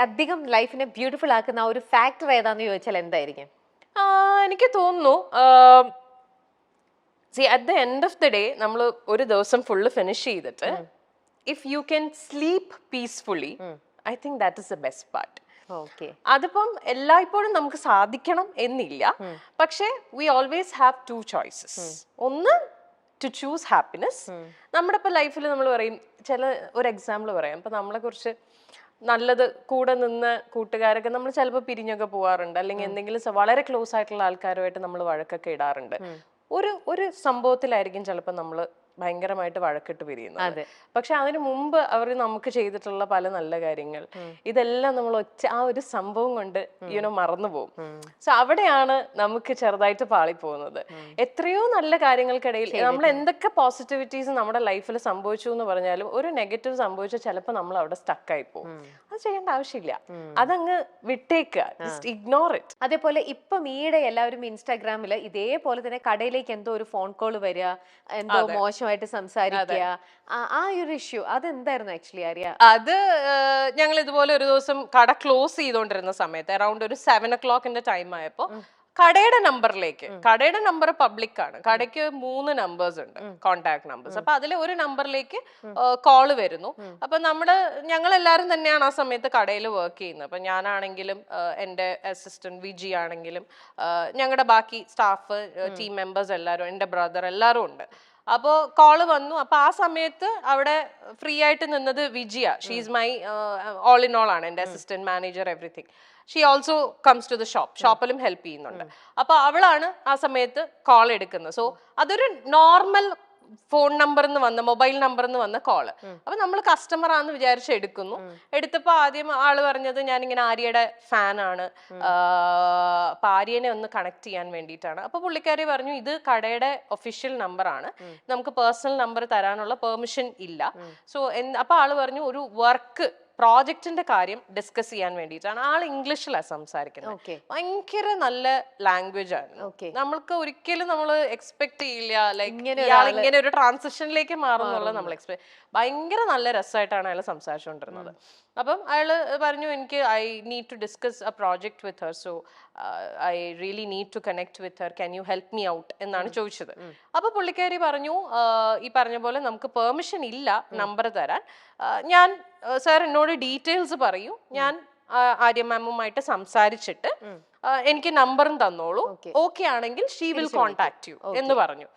അധികം ലൈഫിനെ ബ്യൂട്ടിഫുൾ ആക്കുന്ന ഒരു ഫാക്ടർ ഏതാന്ന് ചോദിച്ചാൽ എന്തായിരിക്കും? എനിക്ക് തോന്നുന്നു at the end of the day നമ്മൾ ഒരു ദിവസം ഫുള്ള് ഫിനിഷ് ചെയ്തിട്ട് if you can sleep peacefully I think that is the best part. അതിപ്പം എല്ലായ്പ്പോഴും നമുക്ക് സാധിക്കണം എന്നില്ല, പക്ഷെ we always have to choices. ഒന്ന്, ടു ചൂസ് ഹാപ്പിനെസ്. നമ്മുടെ ഇപ്പൊ ലൈഫിൽ നമ്മൾ പറയും, ഒരു എക്സാമ്പിൾ പറയാം, ഇപ്പൊ നമ്മളെ കുറിച്ച് നല്ലത് കൂടെ നിന്ന് കൂട്ടുകാരൊക്കെ നമ്മൾ ചിലപ്പോൾ പിരിഞ്ഞൊക്കെ പോവാറുണ്ട്, അല്ലെങ്കിൽ എന്തെങ്കിലും വളരെ ക്ലോസ് ആയിട്ടുള്ള ആൾക്കാരുമായിട്ട് നമ്മൾ വഴക്കൊക്കെ ഇടാറുണ്ട്. ഒരു സംഭവത്തിലായിരിക്കും ചിലപ്പോൾ നമ്മൾ ഭയങ്കരമായിട്ട് വഴക്കിട്ട് പിരിയുന്നത്. പക്ഷെ അതിനു മുമ്പ് അവർ നമുക്ക് ചെയ്തിട്ടുള്ള പല നല്ല കാര്യങ്ങൾ ഇതെല്ലാം നമ്മൾ ആ ഒരു സംഭവം കൊണ്ട് മറന്നു പോകും. സോ അവിടെയാണ് നമുക്ക് ചെറുതായിട്ട് പാളിപ്പോകുന്നത്. എത്രയോ നല്ല കാര്യങ്ങൾക്കിടയിൽ നമ്മൾ എന്തൊക്കെ പോസിറ്റിവിറ്റീസ് നമ്മുടെ ലൈഫിൽ സംഭവിച്ചു എന്ന് പറഞ്ഞാലും ഒരു നെഗറ്റീവ് സംഭവിച്ചാൽ ചിലപ്പോൾ നമ്മൾ അവിടെ സ്റ്റക്കായി പോകും. അത് ചെയ്യേണ്ട ആവശ്യമില്ല, അതങ്ങ് വിട്ടേക്കുക, ജസ്റ്റ് ഇഗ്നോർ ഇറ്റ്. അതേപോലെ ഇപ്പം ഈയിടെ എല്ലാവരും ഇൻസ്റ്റാഗ്രാമിൽ ഇതേപോലെ തന്നെ കടയിലേക്ക് എന്തോ ഒരു ഫോൺ കോൾ വരിക, എന്തോ മോശമായിട്ട് സംസാരിക്കുക, ആ ഒരു ഇഷ്യൂ അതെന്തായിരുന്നു ആക്ച്വലി അറിയാം? അത് ഞങ്ങൾ ഇതുപോലെ ഒരു ദിവസം കട ക്ലോസ് ചെയ്തോണ്ടിരുന്ന സമയത്ത് അറൌണ്ട് ഒരു 7 o'clock ടൈം ആയപ്പോ കടയുടെ നമ്പറിലേക്ക്, കടയുടെ നമ്പർ പബ്ലിക് ആണ്, കടയ്ക്ക് 3 നമ്പേഴ്സ് ഉണ്ട്, കോണ്ടാക്ട് നമ്പേഴ്സ്. അപ്പൊ അതിലെ ഒരു നമ്പറിലേക്ക് കോള് വരുന്നു. അപ്പൊ ഞങ്ങൾ എല്ലാവരും തന്നെയാണ് ആ സമയത്ത് കടയിൽ വർക്ക് ചെയ്യുന്നത്. അപ്പൊ ഞാനാണെങ്കിലും എൻ്റെ അസിസ്റ്റന്റ് വിജി ആണെങ്കിലും ഞങ്ങളുടെ ബാക്കി സ്റ്റാഫ് ടീം മെമ്പേഴ്സ് എല്ലാവരും, എൻ്റെ ബ്രദർ എല്ലാവരും ഉണ്ട്. അപ്പോൾ കോള് വന്നു. അപ്പൊ ആ സമയത്ത് അവിടെ ഫ്രീ ആയിട്ട് നിന്നത് Vijiya. She's my all in all ആണ്, എൻ്റെ assistant manager, everything. She also comes to the ഷോപ്പിലും ഹെൽപ്പ് ചെയ്യുന്നുണ്ട്. അപ്പൊ അവളാണ് ആ സമയത്ത് കോൾ എടുക്കുന്നത്. സോ അതൊരു നോർമൽ ഫോൺ നമ്പറിന്ന് വന്ന, മൊബൈൽ നമ്പറിന്ന് വന്ന കോള്. അപ്പൊ നമ്മൾ കസ്റ്റമർ ആണെന്ന് വിചാരിച്ച് എടുക്കുന്നു. എടുത്തപ്പോ ആദ്യം ആള് പറഞ്ഞത് ഞാനിങ്ങനെ ആര്യയുടെ ഫാനാണ്, അപ്പൊ ആര്യനെ ഒന്ന് കണക്ട് ചെയ്യാൻ വേണ്ടിയിട്ടാണ്. അപ്പൊ പുള്ളിക്കാരി പറഞ്ഞു ഇത് കടയുടെ ഒഫീഷ്യൽ നമ്പറാണ്, നമുക്ക് പേഴ്സണൽ നമ്പർ തരാനുള്ള പെർമിഷൻ ഇല്ല. സോ അപ്പൊ ആള് പറഞ്ഞു ഒരു വർക്ക് പ്രോജക്റ്റിന്റെ കാര്യം ഡിസ്കസ് ചെയ്യാൻ വേണ്ടിയിട്ടാണ്. ആൾ ഇംഗ്ലീഷിലാണ് സംസാരിക്കുന്നത്. ഭയങ്കര നല്ല ലാംഗ്വേജ് ആണ്. നമ്മൾക്ക് ഒരിക്കലും നമ്മൾ എക്സ്പെക്ട് ചെയ്യില്ല ലൈക്ക് ഇങ്ങനെ ഒരു ട്രാൻസിഷനിലേക്ക് മാറുന്നുള്ള നമ്മൾ എക്സ്പെക്ട്. ഭയങ്കര നല്ല രസമായിട്ടാണ് അയാൾ സംസാരിച്ചുകൊണ്ടിരുന്നത്. അപ്പം അയാള് പറഞ്ഞു എനിക്ക് I need to discuss a project with her, so I really need to connect with her, can you help me out എന്നാണ് ചോദിച്ചത്. അപ്പൊ പുള്ളിക്കാരി പറഞ്ഞു ഈ പറഞ്ഞ പോലെ നമുക്ക് പെർമിഷൻ ഇല്ല നമ്പർ തരാൻ. ഞാൻ സാർ എന്നോട് ഡീറ്റെയിൽസ് പറയൂ, ഞാൻ ആര്യ മാമുമായിട്ട് സംസാരിച്ചിട്ട് എനിക്ക് നമ്പറും തന്നോളൂ, ഓക്കെ ആണെങ്കിൽ ഷീ വിൽ കോൺടാക്ട് യു എന്ന് പറഞ്ഞു.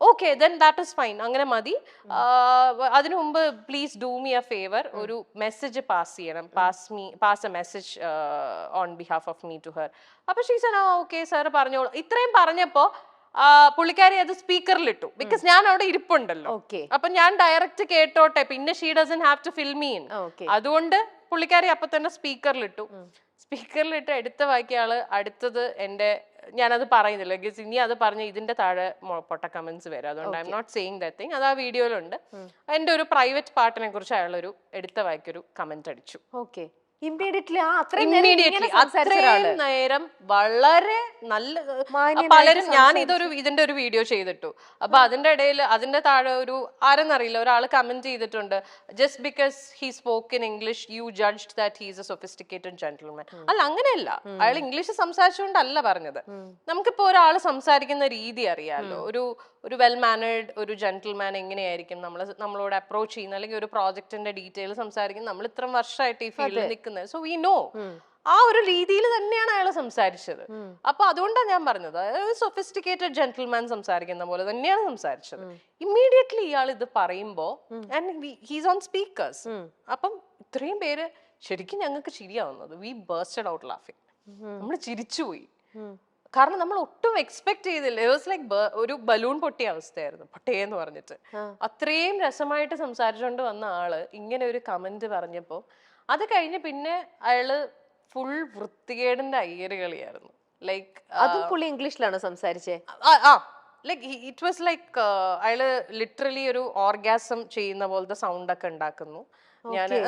Okay then that is fine, അങ്ങനെ മതി. അതിനു മുമ്പ് please do me a favour, ഒരു മെസ്സേജ് പാസ് ചെയ്യണം, pass a message on behalf of me to her. അപ്പൊ ഷീ സെഡ് ഓക്കെ സാർ പറഞ്ഞോളൂ. ഇത്രയും പറഞ്ഞപ്പോ പുള്ളിക്കാരി അത് സ്പീക്കറിലിട്ടു, ബിക്കോസ് ഞാൻ അവിടെ ഇരിപ്പുണ്ടല്ലോ. അപ്പൊ ഞാൻ ഡയറക്റ്റ് കേട്ടോട്ടെ, പിന്നെ she doesn't have to fill me in. അതുകൊണ്ട് പുള്ളിക്കാരി അപ്പൊ തന്നെ സ്പീക്കറിലിട്ടു. സ്പീക്കറിലിട്ട് എടുത്ത വാക്കിയ ആള് അടുത്തത് ഞാനത് പറയുന്നില്ല, ബിക്കോസ് ഇനി അത് പറഞ്ഞ ഇതിന്റെ താഴെ പൊട്ട കമന്റ്സ് വരും. അതുകൊണ്ട് I'm not saying that thing. അത് ആ വീഡിയോയിലുണ്ട്. എന്റെ ഒരു പ്രൈവറ്റ് പാർട്ടിനെ കുറിച്ച് അയാളൊരു എടുത്ത വാക്കിയൊരു കമന്റ് അടിച്ചു. അത്രയും നേരം വളരെ നല്ല പലരും, ഞാൻ ഇതിന്റെ ഒരു വീഡിയോ ചെയ്തിട്ടു. അപ്പൊ അതിന്റെ ഇടയിൽ അതിന്റെ താഴെ ഒരു ആരെന്നറിയില്ല ഒരാൾ കമന്റ് ചെയ്തിട്ടുണ്ട്, just because he spoke in English you judged that he is a sophisticated gentleman. അല്ല, അങ്ങനെയല്ല. അയാൾ ഇംഗ്ലീഷ് സംസാരിച്ചുകൊണ്ടല്ല പറഞ്ഞത്. നമുക്കിപ്പോ ഒരാൾ സംസാരിക്കുന്ന രീതി അറിയാമല്ലോ. ഒരു വെൽ മാനേർഡ് ഒരു ജെന്റിൽമാൻ എങ്ങനെയായിരിക്കും നമ്മളോട് അപ്രോച്ച് ചെയ്യുന്നത്, അല്ലെങ്കിൽ ഒരു പ്രോജക്റ്റിന്റെ ഡീറ്റെയിൽ സംസാരിക്കുന്നത്. നമ്മൾ ഇത്രയും വർഷമായിട്ട് ഈ ഫീൽഡിൽ നിൽക്കുന്നത്, സോ വി നോ. ആ ഒരു രീതിയിൽ തന്നെയാണ് അയാൾ സംസാരിച്ചത്. അപ്പൊ അതുകൊണ്ടാണ് ഞാൻ പറഞ്ഞത്, സൊഫിസ്റ്റിക്കേറ്റഡ് ജെന്റിൽമാൻ സംസാരിക്കുന്ന പോലെ തന്നെയാണ് സംസാരിച്ചത്. ഇമ്മീഡിയറ്റ്ലി ഇയാൾ ഇത് പറയുമ്പോ ഹീസ് ഓൺ സ്പീക്കേഴ്സ്. അപ്പം ഇത്രയും പേര് ശരിക്കും ഞങ്ങൾക്ക് ചിരിയാവുന്നത്, വി ബേർസ്റ്റഡ് ഔട്ട് ലാഫിങ്. നമ്മൾ ചിരിച്ചുപോയി, കാരണം നമ്മൾ ഒട്ടും എക്സ്പെക്ട് ചെയ്തില്ല. ഇറ്റ് വാസ് ലൈക്ക് ഒരു ബലൂൺ പൊട്ടിയ അവസ്ഥയായിരുന്നു, പൊട്ടേന്ന് പറഞ്ഞിട്ട്. അത്രയും രസമായിട്ട് സംസാരിച്ചുകൊണ്ട് വന്ന ആള് ഇങ്ങനെ ഒരു കമന്റ് പറഞ്ഞപ്പോ അത് കഴിഞ്ഞ് പിന്നെ അയാള് ഫുൾ വൃത്തികേടിന്റെ അയ്യരുകളിയായിരുന്നു. ലൈക്ക് അതും പുള്ളി ഇംഗ്ലീഷിലാണ് സംസാരിച്ചേ. ലൈക്ക് ഇറ്റ് വാസ് ലൈക്ക് അയാള് ലിറ്ററലി ഒരു ഓർഗാസം ചെയ്യുന്ന പോലത്തെ സൗണ്ട് ഒക്കെ ഉണ്ടാക്കുന്നു.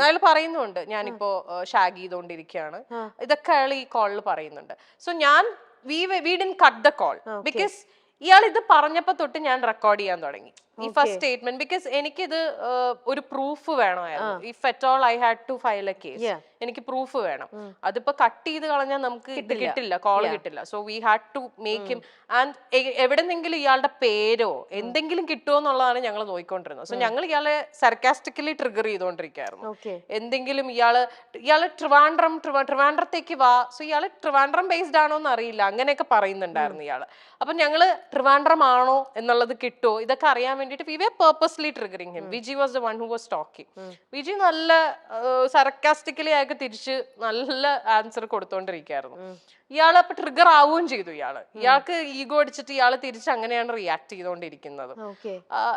അയാൾ പറയുന്നുണ്ട് ഞാനിപ്പോ ഷാഗ് ചെയ്തോണ്ടിരിക്കുകയാണ്, ഇതൊക്കെ അയാൾ ഈ കോളിൽ പറയുന്നുണ്ട്. So we didn't cut the call because ഇയാൾ ഇത് പറഞ്ഞപ്പോ തൊട്ട് ഞാൻ റെക്കോർഡ് ചെയ്യാൻ തുടങ്ങി. ഈ ഫസ്റ്റ് സ്റ്റേറ്റ്മെന്റ് ബിക്കോസ് എനിക്കിത് ഒരു പ്രൂഫ് വേണമായിരുന്നു. If at all I had to file a case, എനിക്ക് പ്രൂഫ് വേണം. അതിപ്പോ കട്ട് ചെയ്ത് കളഞ്ഞാൽ നമുക്ക് ഇത് കിട്ടില്ല, കോൾ കിട്ടില്ല. So we had to make him. And എവിടെന്നെങ്കിലും ഇയാളുടെ പേരോ എന്തെങ്കിലും കിട്ടുമോ എന്നുള്ളതാണ് ഞങ്ങൾ നോക്കിക്കൊണ്ടിരുന്നത്. സോ ഞങ്ങൾ ഇയാളെ സർക്കാസ്റ്റിക്കലി ട്രിഗർ ചെയ്തുകൊണ്ടിരിക്കുകയായിരുന്നു. എന്തെങ്കിലും ഇയാള് ട്രിവാൻഡ്രത്തേക്ക് വാ, സോ ഇയാള് ട്രിവാൻഡ്രം ബേസ്ഡ് ആണോ എന്ന് അറിയില്ല, അങ്ങനെയൊക്കെ പറയുന്നുണ്ടായിരുന്നു ഇയാള്. അപ്പൊ ഞങ്ങള് ട്രിവാൻഡ്രം ആണോ എന്നുള്ളത് കിട്ടുമോ ഇതൊക്കെ അറിയാൻ വേണ്ടിട്ട് we were purposely triggering him. Viji was the one who was talking. Viji നല്ല സർക്കാസ്റ്റിക്കലി ആയിട്ട് തിരിച്ച് നല്ല ആൻസർ കൊടുത്തോണ്ടിരിക്കുകയായിരുന്നു. ഇയാൾ അപ്പൊ ട്രിഗർ ആവുകയും ചെയ്തു. ഇയാൾക്ക് ഈഗോ അടിച്ചിട്ട് ഇയാള് തിരിച്ച് അങ്ങനെയാണ് റിയാക്ട് ചെയ്തുകൊണ്ടിരിക്കുന്നത്.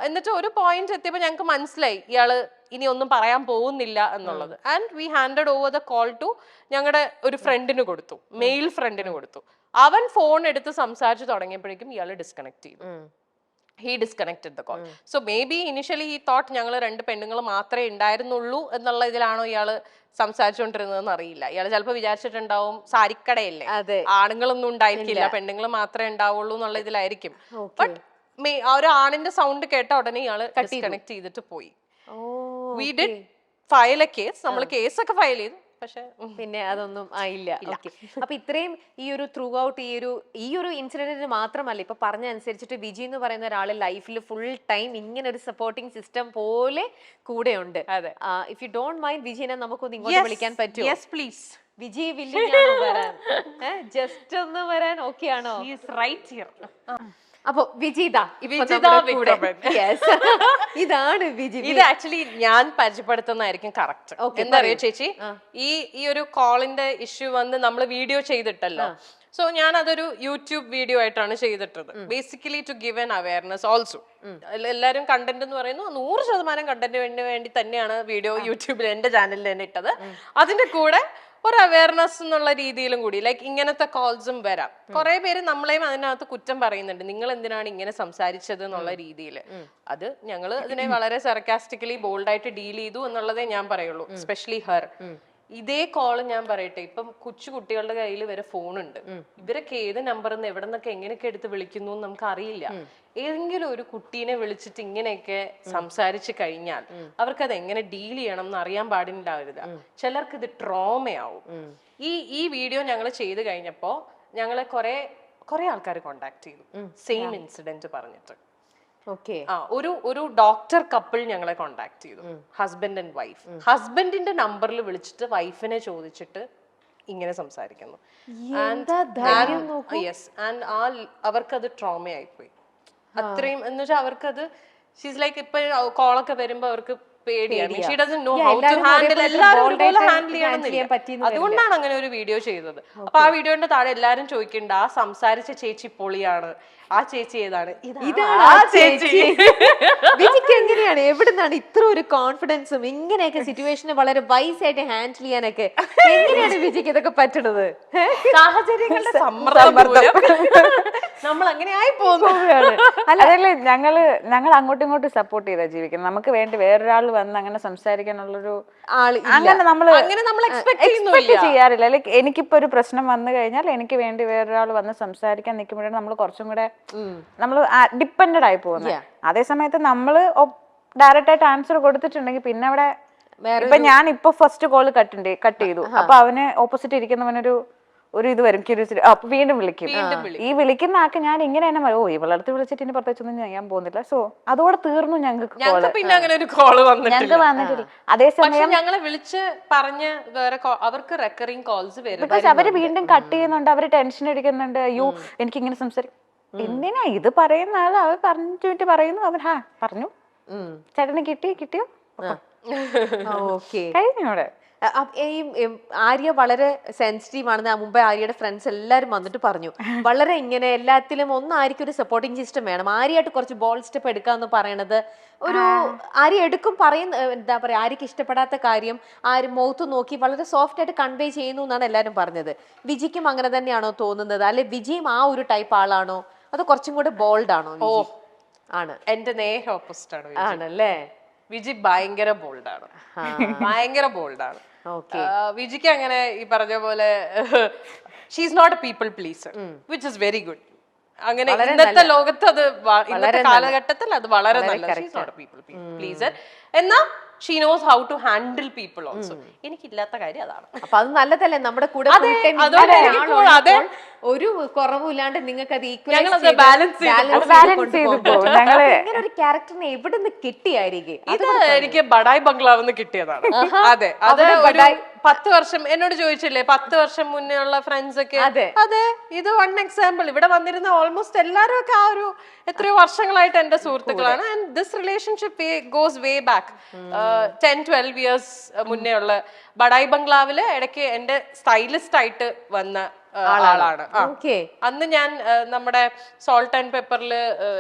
എന്നിട്ട് ഒരു പോയിന്റ് എത്തിയപ്പോ ഞങ്ങൾക്ക് മനസ്സിലായി ഇയാള് ഇനി ഒന്നും പറയാൻ പോകുന്നില്ല എന്നുള്ളത്. And we handed over the call to ഞങ്ങളുടെ ഒരു ഫ്രണ്ടിന് കൊടുത്തു, മെയിൽ ഫ്രണ്ടിന് കൊടുത്തു. അവൻ ഫോൺ എടുത്ത് സംസാരിച്ചു തുടങ്ങിയപ്പോഴേക്കും ഇയാൾ ഡിസ്കണക്ട് ചെയ്തു. He disconnected the call. So maybe initially he thought ഞങ്ങൾ രണ്ട് പെണ്ണുങ്ങൾ മാത്രമേ ഉണ്ടായിരുന്നുള്ളൂ എന്നുള്ള ഇതിലാണോ ഇയാള് സംസാരിച്ചുകൊണ്ടിരുന്നതെന്ന് അറിയില്ല. ഇയാള് ചിലപ്പോൾ വിചാരിച്ചിട്ടുണ്ടാവും സാരിക്കടയല്ലേ, ആണുങ്ങളൊന്നും ഉണ്ടായിരിക്കില്ല, പെണ്ണുങ്ങൾ മാത്രമേ ഉണ്ടാവുള്ളൂ എന്നുള്ള ഇതിലായിരിക്കും. ബട്ട് ആ ഒരു ആണിന്റെ സൗണ്ട് കേട്ട ഉടനെ ഇയാള് ഡിസ്കണക്ട് ചെയ്തിട്ട് പോയി. We did file a case. നമ്മൾ കേസൊക്കെ ഫയൽ ചെയ്തു, പക്ഷെ പിന്നെ അതൊന്നും ആയില്ല. ഓക്കെ, അപ്പൊ ഇത്രയും ഈ ഒരു ത്രൂ ഔട്ട് ഈ ഒരു ഇൻസിഡന്റിന് മാത്രമല്ല, ഇപ്പൊ പറഞ്ഞ അനുസരിച്ചിട്ട് വിജി എന്ന് പറയുന്ന ഒരാൾ ലൈഫിൽ ഫുൾ ടൈം ഇങ്ങനെ ഒരു സപ്പോർട്ടിംഗ് സിസ്റ്റം പോലെ കൂടെ ഉണ്ട്. ഇഫ് യു ഡോണ്ട് മൈൻഡ് വിജിനെ നമുക്കൊന്ന് ഇങ്ങോട്ട് വിളിക്കാൻ പറ്റുമോ? Yes please. വിജി വില്ലിംഗ് ആണോ വരാൻ? ജസ്റ്റ് ഒന്ന് വരാൻ ഓക്കെ ആണോ? Right here. അപ്പൊ വിജിത ഇതാണ് വിജി. ഇത് ആക്ച്വലി ഞാൻ പരിചയപ്പെടുത്തുന്നതായിരിക്കും കറക്റ്റ്. എന്താ അറിയോ ചേച്ചി, ഈ ഒരു കോളിന്റെ ഇഷ്യൂ വന്ന് നമ്മൾ വീഡിയോ ചെയ്തിട്ടല്ലോ. സോ ഞാൻ അതൊരു യൂട്യൂബ് വീഡിയോ ആയിട്ടാണ് ചെയ്തിട്ടത്. Basically to give an awareness also. എല്ലാവരും കണ്ടന്റ് എന്ന് പറയുന്നു 100% കണ്ടന്റിന് വേണ്ടി തന്നെയാണ് വീഡിയോ യൂട്യൂബിൽ എന്റെ ചാനലിൽ തന്നെ ഇട്ടത്. അതിന്റെ കൂടെ ഒരു അവയർനെസ് എന്നുള്ള രീതിയിലും കൂടി, ലൈക്ക് ഇങ്ങനത്തെ കോൾസും വരാം. കുറെ പേര് നമ്മളെയും അതിനകത്ത് കുറ്റം പറയുന്നുണ്ട്, നിങ്ങൾ എന്തിനാണ് ഇങ്ങനെ സംസാരിച്ചത് എന്നുള്ള രീതിയിൽ. അത് ഞങ്ങൾ അതിനെ വളരെ സർക്കാസ്റ്റിക്കലി ബോൾഡായിട്ട് ഡീൽ ചെയ്തു എന്നുള്ളതേ ഞാൻ പറയുള്ളൂ. Especially her. ഇതേ കോള് ഞാൻ പറയട്ടെ, ഇപ്പം കൊച്ചു കുട്ടികളുടെ കയ്യിൽ വരെ ഫോണുണ്ട്. ഇവരൊക്കെ ഏത് നമ്പറിൽ നിന്ന് എവിടെ നിന്നൊക്കെ എങ്ങനെയൊക്കെ എടുത്ത് വിളിക്കുന്നു എന്ന് നമുക്ക് അറിയില്ല. ഏതെങ്കിലും ഒരു കുട്ടീനെ വിളിച്ചിട്ട് ഇങ്ങനെയൊക്കെ സംസാരിച്ചു കഴിഞ്ഞാൽ അവർക്ക് അത് എങ്ങനെ ഡീൽ ചെയ്യണം എന്ന് അറിയാൻ പാടില്ലാവരുത്. ചിലർക്ക് ഇത് ട്രോമയാവും. ഈ വീഡിയോ ഞങ്ങൾ ചെയ്ത് കഴിഞ്ഞപ്പോ ഞങ്ങളെ കുറെ ആൾക്കാർ കോണ്ടാക്ട് ചെയ്തു, സെയിം ഇൻസിഡന്റ് പറഞ്ഞിട്ട്. ഒരു ഡോക്ടർ കപ്പിൾ ഞങ്ങളെ കോണ്ടാക്ട് ചെയ്തു, ഹസ്ബൻഡ് ആൻഡ് വൈഫ്. ഹസ്ബൻഡിന്റെ നമ്പറിൽ വിളിച്ചിട്ട് വൈഫിനെ ചോദിച്ചിട്ട് ഇങ്ങനെ സംസാരിക്കുന്നു. യെസ്, ആൻഡ് അവർക്കത് ട്രോമ ആയിപ്പോയി. അത്രയും എന്ന് വെച്ചാൽ അവർക്കത് ഷീസ് ലൈക്ക് ഇപ്പൊ കോളൊക്കെ വരുമ്പോ അവർക്ക് പേടിയാണ്. She doesn't know how to handle. എല്ലാവരും ഒരുപോലെ ഹാൻഡിൽ ചെയ്യണമെന്നില്ല. അതുകൊണ്ടാണ് അങ്ങനെ ഒരു വീഡിയോ ചെയ്തത്. അപ്പൊ ആ വീഡിയോന്റെ താഴെ എല്ലാരും ചോദിക്കണ്ട, ആ സംസാരിച്ച ചേച്ചി പൊളിയാണ്, ആ ചേച്ചി ഏതാണ്? ഇതാണ് ആ ചേച്ചി. വിജിക്ക് എങ്ങനെയാണ്, എവിടുന്നാണ് ഇത്ര ഒരു കോൺഫിഡൻസും ഇങ്ങനെയൊക്കെ സിറ്റുവേഷനെ വളരെ വൈസ് ആയിട്ട് ഹാൻഡിൽ ചെയ്യാനൊക്കെ എങ്ങനെയാണ് വിജിക്ക് ഇതൊക്കെ പറ്റണത്? സാഹചര്യങ്ങളുടെ സമ്മർദ്ദം നമ്മൾ അങ്ങനെ ആയി പോകുന്നതാണ്. അതല്ലേ ഞങ്ങൾ അങ്ങോട്ടും ഇങ്ങോട്ടും സപ്പോർട്ട് ചെയ്താ ജീവിക്കുന്നത്. നമുക്ക് വേണ്ടി വേറൊരാൾ വന്ന് അങ്ങനെ സംസാരിക്കാനുള്ളൊരു അങ്ങനെ നമ്മൾ എക്സ്പെക്ട് ചെയ്യാറില്ല. ലൈക്ക് എനിക്കിപ്പോ ഒരു പ്രശ്നം വന്നു കഴിഞ്ഞാൽ എനിക്ക് വേണ്ടി വേറൊരാൾ വന്ന് സംസാരിക്കാൻ നിൽക്കുമ്പോഴാണ് നമ്മൾ കുറച്ചും കൂടെ നമ്മൾ ഡിപ്പെൻഡഡ് ആയി പോകുന്നത്. അതേ സമയത്ത് നമ്മള് ഡയറക്റ്റ് ആയിട്ട് ആൻസർ കൊടുത്തിട്ടുണ്ടെങ്കിൽ പിന്നെ അവിടെ ഇപ്പൊ ഞാൻ ഇപ്പൊ ഫസ്റ്റ് കോള് കട്ട് ചെയ്തു, അപ്പൊ അവന് ഓപ്പോസിറ്റ് ഇരിക്കുന്നവനൊരു ഇത് വരും, ക്യൂരിയോസിറ്റി. അപ്പൊ വീണ്ടും വിളിക്കും. ഈ വിളിക്കുന്ന ആൾക്ക് ഞാൻ ഇങ്ങനെ തന്നെ ഇവളടുത്ത് വിളിച്ചിട്ട് ഇനി പ്രത്യേകിച്ചൊന്നും ചെയ്യാൻ പോകുന്നില്ല. സോ അതോടെ തീർന്നു ഞങ്ങൾക്ക് ഞങ്ങൾക്ക് വന്നിട്ടില്ല. അതേസമയം ഞങ്ങളെ വിളിച്ച് പറഞ്ഞ് വേറെ അവർക്ക് റെക്കറിംഗ് കോൾസ് വരും. ബിക്കോസ് അവര് വീണ്ടും കട്ട് ചെയ്യുന്നുണ്ട്, അവര് ടെൻഷൻ അടിക്കുന്നുണ്ട്. അയ്യോ എനിക്ക് ഇങ്ങനെ സംസാരിക്കും, എന്തിനാ ഇത് പറയുന്ന ആൾ അവർ പറഞ്ഞിട്ട് പറയുന്നു. അവർ പറഞ്ഞു ചേട്ടന് കിട്ടിയോ കഴിഞ്ഞു. അവിടെ ആര്യ വളരെ സെൻസിറ്റീവ് ആണെന്ന് മുമ്പേ ആര്യയുടെ ഫ്രണ്ട്സ് എല്ലാരും വന്നിട്ട് പറഞ്ഞു. വളരെ ഇങ്ങനെ എല്ലാത്തിലും ആര്യക്ക് ഒരു സപ്പോർട്ടിങ് സിസ്റ്റം വേണം. ആര്യയായിട്ട് കുറച്ച് ബോൾ സ്റ്റെപ്പ് എടുക്കാന്ന് പറയണത് ഒരു ആര്യ എടുക്കും. പറയുന്ന എന്താ പറയാ, ആര്യക്ക് ഇഷ്ടപ്പെടാത്ത കാര്യം ആര് മുഖത്ത് നോക്കി വളരെ സോഫ്റ്റ് ആയിട്ട് കൺവേ ചെയ്യുന്നു എന്നാണ് എല്ലാരും പറഞ്ഞത്. വിജിക്കും അങ്ങനെ തന്നെയാണോ തോന്നുന്നത്? അല്ലെ വിജിയും ആ ഒരു ടൈപ്പ് ആളാണോ, അത് കുറച്ചും കൂടെ ബോൾഡ് ആണോ? ആണ്. എന്റെ നേരെ ഓപ്പോസിറ്റ് ആണ്. ആണല്ലേ? വിജി ഭയങ്കര ബോൾഡാണ്, ഭയങ്കര ബോൾഡാണ്. വിജിക്ക് അങ്ങനെ ഈ പറഞ്ഞ പോലെ she is not a people pleaser, which is very good. അങ്ങനെ ഇന്നത്തെ ലോകത്ത് അത് ഇന്നത്തെ കാലഘട്ടത്തിൽ അത് വളരെ നല്ല പീപ്പിൾ പ്ലീസർ. എന്നാ she knows how to handle people also. എനിക്കില്ലാത്ത കാര്യം അതാണ്. അപ്പൊ അത് നല്ലതല്ലേ, നമ്മുടെ കൂടെ ഒരു കുറവില്ലാണ്ട് നിങ്ങൾക്ക് അത് ഞങ്ങളത് ബാലൻസ് ഇങ്ങനെ ഒരു ക്യാരക്ടറിനെ എവിടെ നിന്ന് കിട്ടിയായിരിക്കും? ഇത് എനിക്ക് ബഡായ് ബംഗ്ലാവ് കിട്ടിയതാണ്. അതെ, അത് 10 വർഷം എന്നോട് ചോദിച്ചില്ലേ 10 വർഷം മുന്നേ ഉള്ള ഫ്രണ്ട്സ് ഒക്കെ. അതെ, ഇത് 1 എക്സാമ്പിൾ. ഇവിടെ വന്നിരുന്ന ഓൾമോസ്റ്റ് എല്ലാരും ഒക്കെ ആ ഒരു എത്രയോ വർഷങ്ങളായിട്ട് എന്റെ സുഹൃത്തുക്കളാണ്. And this relationship goes way back 10-12 years മുന്നേ ഉള്ള. ബഡായ് ബംഗ്ലാവില് ഇടയ്ക്ക് എന്റെ സ്റ്റൈലിസ്റ്റ് ആയിട്ട് വന്ന ആളാണ്. അന്ന് ഞാൻ നമ്മുടെ സോൾട്ട് ആൻഡ് പെപ്പറില്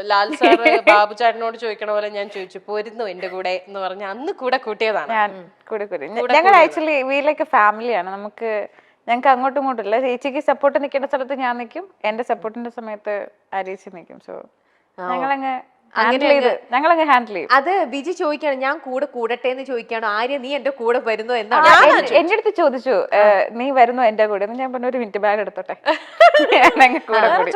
ലാൽ സാറ് ബാബു ചേട്ടനോട് ചോദിക്കണ പോലെ ഞാൻ ചോദിച്ചു, പോരുന്നു എന്റെ കൂടെ എന്ന് പറഞ്ഞ അന്ന് കൂടെ കൂട്ടിയതാണ്. ഞങ്ങൾ ആക്ച്വലി വീട്ടിലേക്ക് ഫാമിലിയാണ്. ഞങ്ങൾക്ക് അങ്ങോട്ടും ഇങ്ങോട്ടും ഇല്ല. ചേച്ചിക്ക് സപ്പോർട്ട് നിൽക്കേണ്ട സ്ഥലത്ത് ഞാൻ നിൽക്കും, എന്റെ സപ്പോർട്ടിന്റെ സമയത്ത് ആര്യേച്ചി നിൽക്കും. സോ ഞങ്ങളങ്ങ് ഹാൻഡിൽ ചെയ്യും. അത് ബിജി ചോദിക്കാണ്, ഞാൻ കൂടെ കൂടട്ടെ എന്ന് ചോദിക്കാണ്, ആര്യ നീ എന്റെ കൂടെ വരുന്നോ എന്നാണ് എന്റെ അടുത്ത് ചോദിച്ചു, നീ വരുന്നോ എന്റെ കൂടെ? ഞാൻ പറഞ്ഞു, ഒരു മിനിറ്റ് ബാഗ് എടുത്തോട്ടെ, ഞാൻ കൂടെ കൂടി.